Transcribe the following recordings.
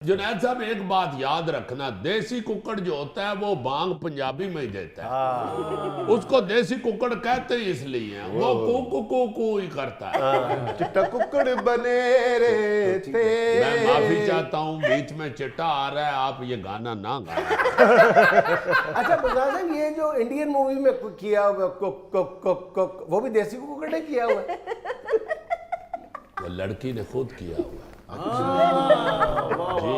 जुनैद साहब एक बात याद रखना, देसी कुक्कड़ जो होता है वो बांग पंजाबी में ही देता है। उसको देसी कुक्कड़ कहते ही इसलिए हैं, वो कू ही करता है। चिट्टा कुक्कड़ बने रे थे। मैं माफी चाहता हूँ, बीच में चिट्टा आ रहा है, आप ये गाना ना गाएं। अच्छा बजाज साहब, ये जो इंडियन मूवी में किया हुआ कुक कुक कुक कुक, वो भी देसी कुक्कड़ ने किया हुआ है? वो लड़की ने खुद किया हुआ है। जी,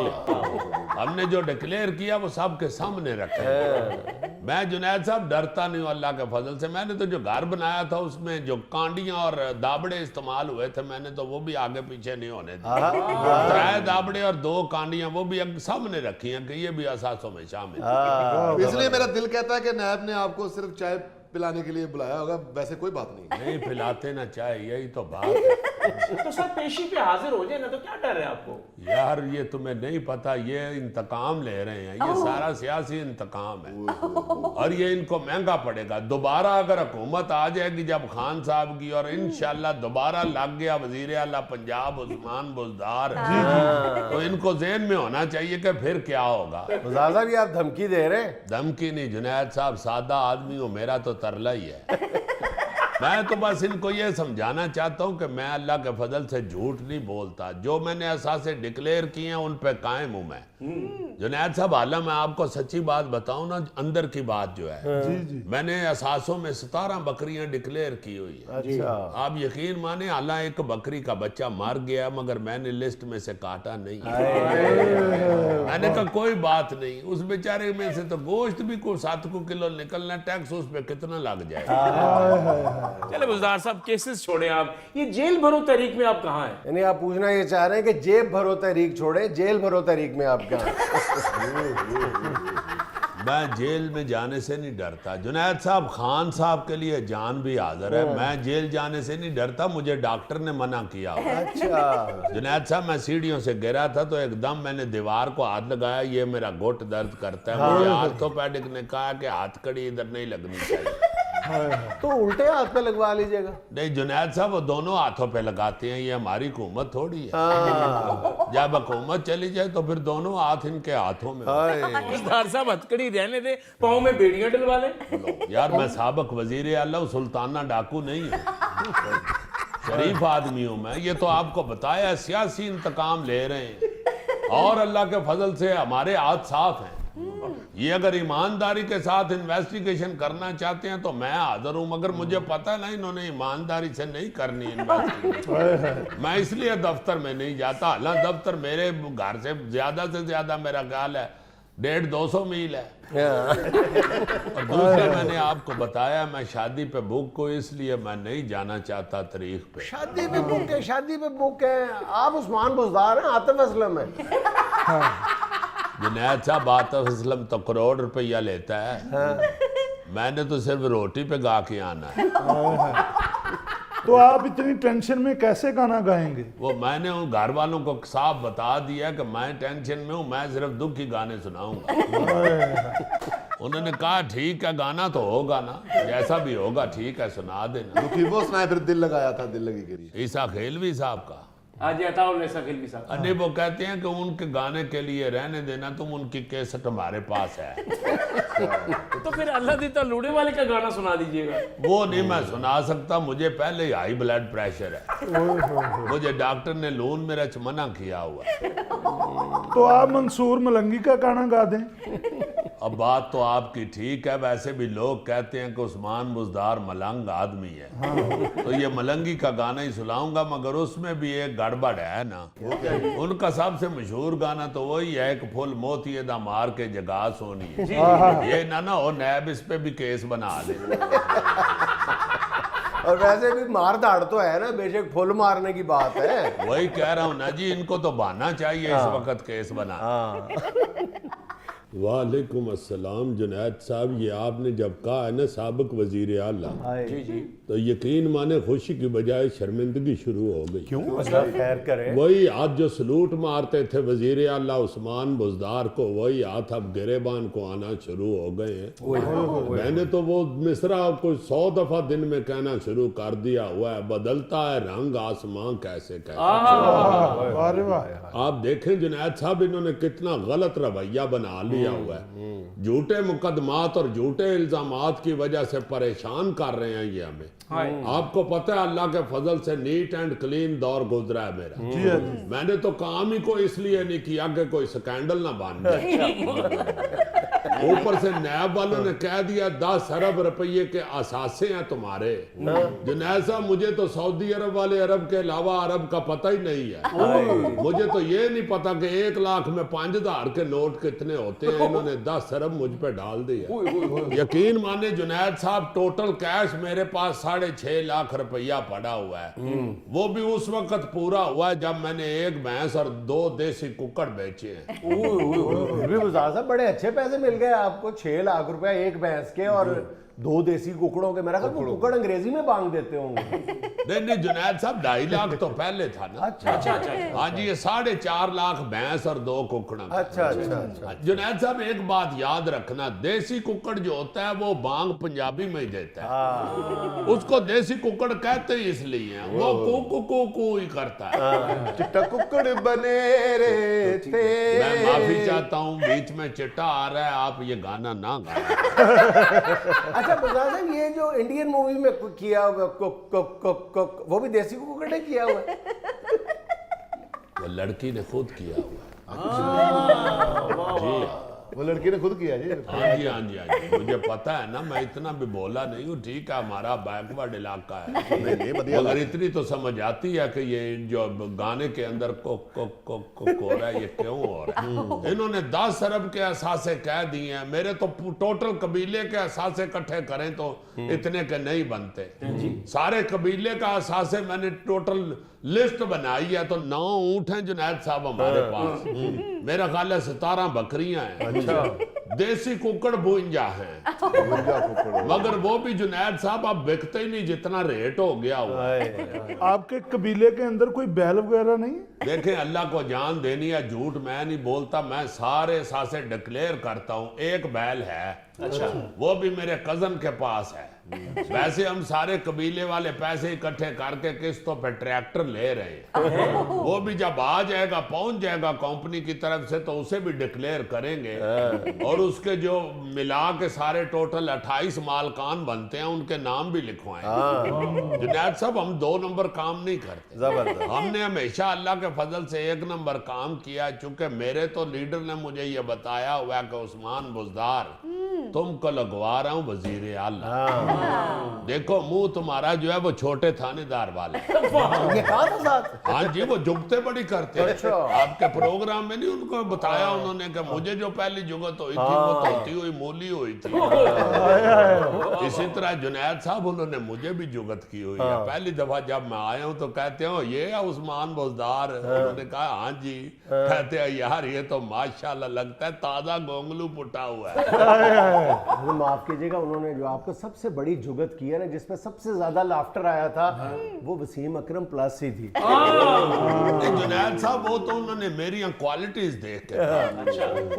हमने जो डिक्लेयर किया वो सबके सामने रखा है। मैं जुनैद साहब डरता नहीं हूँ अल्लाह के फजल से। मैंने तो जो घर बनाया था उसमें जो कांडियां और दाबड़े इस्तेमाल हुए थे, मैंने तो वो भी आगे पीछे नहीं होने दिए। 3 दाबड़े और 2 कांडियां वो भी सामने रखी हैं कि ये भी असासों में शामिल। इसलिए मेरा दिल कहता है कि नायब ने आपको सिर्फ चाय पिलाने के लिए बुलाया होगा, वैसे कोई बात नहीं पिलाते ना चाय, यही तो बात है। तो सर पेशी पे हाजिर हो जाए ना, तो क्या डर है आपको? यार ये तुम्हें नहीं पता, ये इंतकाम ले रहे हैं, ये सारा सियासी इंतकाम है और ये इनको महंगा पड़ेगा। दोबारा अगर हुकूमत आ जाएगी जब खान साहब की, और इंशाल्लाह दोबारा लग गया वजीर आला पंजाब उस्मान बुज़दार, तो इनको ज़हन में होना चाहिए कि फिर क्या होगा। बजाज साहब, ये आप धमकी दे रहे हैं? धमकी नहीं जुनैद साहब, सादा आदमी हूँ, मेरा तो तरला ही है। मैं तो बस इनको ये समझाना चाहता हूँ कि मैं अल्लाह के फजल से झूठ नहीं बोलता। जो मैंने असासे डिक्लेयर किए हैं उन पे कायम हूँ मैं। जुनैद साहब, हालां मैं आपको सच्ची बात बताऊं ना, अंदर की बात जो है, मैंने असासों में 17 बकरियां डिक्लेयर की हुई है। अच्छा। आप यकीन माने, हालां एक बकरी का बच्चा मर गया मगर मैंने लिस्ट में से काटा नहीं। मैंने कहा कोई बात नहीं, उस बेचारे में से तो गोश्त भी को 7 किलो निकलना, टैक्स उस पे कितना लग जाएगा। चले बुज़दार साहब, केसेस छोड़े आप, ये जेल भरो तहरीक में आप कहाँ हैं? यानी आप पूछना ये चाह रहे हैं कि जेब भरो तहरीक छोड़े, जेल भरो तहरीक में आप क्या? मैं जेल में जाने से नहीं डरता जुनैद साहब, खान साहब के लिए जान भी हाजिर है। मैं जेल जाने से नहीं डरता, मुझे डॉक्टर ने मना किया। अच्छा जुनैद साहब, मैं सीढ़ियों से गिरा था तो एकदम मैंने दीवार को हाथ लगाया, ये मेरा घुट दर्द करता है। मुझे ऑर्थोपेडिक ने कहा कि हाथ कड़ी इधर नहीं लगनी चाहिए। तो उल्टे हाथ पे लगवा लीजिएगा। नहीं जुनैद साहब, वो दोनों हाथों पे लगाते हैं, ये हमारी हुकूमत थोड़ी है। जब हुकूमत चली जाए तो फिर दोनों हाथ इनके हाथों में। बुज़दार साहब हथकड़ी रहने दे, पाँव में बेड़ियां डलवा लें। यार मैं साबिक वजीर आला सुल्ताना डाकू नहीं हूँ, शरीफ आदमी हूँ मैं। ये तो आपको बताया, सियासी इंतकाम ले रहे हैं और अल्लाह के फजल से हमारे हाथ साफ हैं। ये अगर ईमानदारी के साथ इन्वेस्टिगेशन करना चाहते हैं तो मैं हाजिर हूं, मगर मुझे पता नहीं इन्होंने ईमानदारी से नहीं करनी इन्वेस्टिगेशन। मैं इसलिए दफ्तर में नहीं जाता। हालांकि दफ्तर मेरे घर से ज्यादा मेरा ख्याल है 150-200 मील है। और दूसरा मैंने आपको बताया, मैं शादी पे बुक को, इसलिए मैं नहीं जाना चाहता तारीख पे। शादी पे बुक है, शादी पे बुक है। आप उस्मान बुज़दार हैं, आतिफ असलम है। जुनैद साहब, आतिफ असलम तो करोड़ रुपया लेता है। मैंने तो सिर्फ रोटी पे गा के आना है। तो आप इतनी टेंशन में कैसे गाना गाएंगे? वो मैंने उन घर वालों को साफ बता दिया कि मैं टेंशन में हूँ, मैं सिर्फ दुख की गाने सुनाऊंगा। उन्होंने कहा ठीक है, गाना तो होगा ना, जैसा भी होगा ठीक है, सुना देना। दुखी वो सुनाए, फिर दिल लगाया था, दिल लगी करिए। ईसा खेलवी साहब का आज अताउल ऐसा खिलवी साहब, नहीं, वो कहते हैं कि उनके गाने के लिए रहने देना, तुम उनकी कैसेट हमारे पास है। तो फिर अल्लाह देता लूड़े वाले का गाना सुना दीजिएगा। वो नहीं मैं सुना सकता, मुझे पहले ही हाई ब्लड प्रेशर है। मुझे डॉक्टर ने लून मिर्च मना किया हुआ है। तो आप मंसूर मलंगी का गाना गा दें। अब बात तो आपकी ठीक है, वैसे भी लोग कहते हैं कि उस्मान बुज़दार मलंग आदमी है। तो ये मलंगी का गाना ही सुनाऊंगा, मगर उसमें भी एक गड़बड़ है ना। उनका सबसे मशहूर गाना तो वही है कि फुल मोती दा मार के जगा सोनी है। ये ना हो नैब इस पे भी केस बना दे। और वैसे भी मार धाड़ तो है ना, बेशक फुल मारने की बात है। वही कह रहा हूँ ना जी, इनको तो बहाना चाहिए इस वक्त केस बना। वालेकुम अस्सलाम जुनैद साहब, ये आपने जब कहा है ना साबिक वजीर आला, जी जी, तो यकीन माने खुशी की बजाय शर्मिंदगी शुरू हो गई। क्यों? अल्लाह खैर करे। वही आज जो सलूट मारते थे वजीर आला उस्मान बुज़दार को, वही हाथ अब गिरेबान को आना शुरू हो गए हैं। मैंने तो वो मिसरा कुछ 100 दफा दिन में कहना शुरू कर दिया हुआ है, बदलता है रंग आसमां कैसे कैसे। वाह रे वाह। आप देखें जुनैद साहब, इन्होंने कितना गलत रवैया बना लिया हुआ है। झूठे मुकदमात और झूठे इल्जामात की वजह से परेशान कर रहे हैं ये हमें। आपको पता है अल्लाह के फजल से नीट एंड क्लीन दौर गुजरा है मेरा। मैंने तो काम ही को इसलिए नहीं किया कि कोई स्कैंडल ना बन जाए। ऊपर से नैब वालों ने कह दिया 10 अरब रुपये के असासे हैं तुम्हारे। जुनैद साहब, मुझे तो सऊदी अरब वाले अरब के अलावा अरब का पता ही नहीं है। मुझे तो ये नहीं पता कि 1 लाख में 5000 के नोट कितने होते हैं। इन्होंने 10 अरब मुझ पे डाल दिया। यकीन माने जुनैद साहब, टोटल कैश मेरे पास 6.5 लाख रुपया पड़ा हुआ है। वो भी उस वक्त पूरा हुआ है जब मैंने 1 भैंस और 2 देसी कुक्कड़ बेचे हैं। फिर भी गुजार साहब बड़े अच्छे पैसे मिल गए आपको, 6 लाख रुपया एक भैंस के और 2 देसी कुकड़ों के। मेरा ख्याल वो कुकड़ अंग्रेजी में बांग देते होंगे। नहीं जुनैद साहब, 2.5 लाख तो पहले था ना। अच्छा। हाँ जी, ये 4.5 लाख भैंस और 2 कुकड़ा। अच्छा। जुनैद साहब, एक बात याद रखना, देसी कुकड़ जो होता है वो बांग पंजाबी में ही देता है। उसको देसी कुकड़ कहते ही इसलिए हैं, वो कू ही करता है। चिट्टा कुक्कड़ बने रे थे। मैं माफी चाहता हूँ, बीच में चिट्टा आ रहा है, आप ये गाना ना गाएं। अच्छा गुजार साहब, ये जो इंडियन मूवी में किया हुआ वो भी देसी कुकड़ ने किया हुआ है? वो लड़की ने खुद किया हुआ है। जी वो लड़की ने खुद किया जी। हाँ जी, मुझे पता है ना, मैं इतना भी बोला नहीं हूँ। ठीक है, हमारा बैकवर्ड इलाका है, मगर इतनी तो समझ आती है कि ये जो गाने के अंदर को हो रहा है, ये क्यों हो रहा है। इन्होंने 10 अरब के असासे कह दिए हैं। मेरे तो टोटल कबीले के असासे इकट्ठे करें तो इतने के नहीं बनते। सारे कबीले का असासे मैंने टोटल लिस्ट बनाई है तो 9 ऊंट हैं जुनैद साहब हमारे पास। मेरा ख्याल है 17 बकरियां हैं। देसी कुकड़ 52 हैं। मगर वो भी जुनैद साहब अब बिकते ही नहीं, जितना रेट हो गया हुआ है। आपके कबीले के अंदर कोई बैल वगैरह नहीं? देखें, अल्लाह को जान देनी है, झूठ मैं नहीं बोलता। मैं सारे सासे डिक्लेयर करता हूँ। एक बैल है, अच्छा, वो भी मेरे कजन के पास है। वैसे हम सारे कबीले वाले पैसे इकट्ठे करके किस्तों पे ट्रैक्टर ले रहे हैं। वो भी जब आ जाएगा, पहुंच जाएगा कंपनी की तरफ से, तो उसे भी डिक्लेयर करेंगे। और उसके जो मिला के सारे टोटल 28 मालकान बनते हैं, उनके नाम भी लिखवाएंगे। जुनैद साहब, हम 2 नंबर काम नहीं करते। जबरदस्त। हमने हमेशा अल्लाह के फजल से 1 नंबर काम किया। चूंकि मेरे तो लीडर ने मुझे ये बताया हुआ है कि उस्मान बुज़दार, तुमको लगवा रहा हूं वजीर आला। देखो, मुंह तुम्हारा जो है वो छोटे थानेदार वाले। ये कहा था साथ? हाँ जी, वो जुगते बड़ी करते हैं। अच्छा। आपके प्रोग्राम में नहीं उनको बताया उन्होंने कि मुझे जो पहली जुगत हुई थी वो तो होती हुई मूली हुई थी। इसी तरह जुनैद साहब, उन्होंने मुझे भी जुगत की हुई है। पहली दफा जब मैं आया हूँ तो कहते हो ये है उस्मान बुज़दार। उन्होंने कहा हाँ जी। कहते हैं यार ये तो माशाल्लाह लगता है ताजा गोंगलू पुटा हुआ है। मुझे माफ कीजिएगा, उन्होंने जो आपको सबसे बड़ी जुगत की है ना, जिसमें सबसे ज्यादा लाफ्टर आया था, वो वसीम अकरम प्लस ही थी। जुनैद साहब, वो तो उन्होंने मेरी क्वालिटीज देख के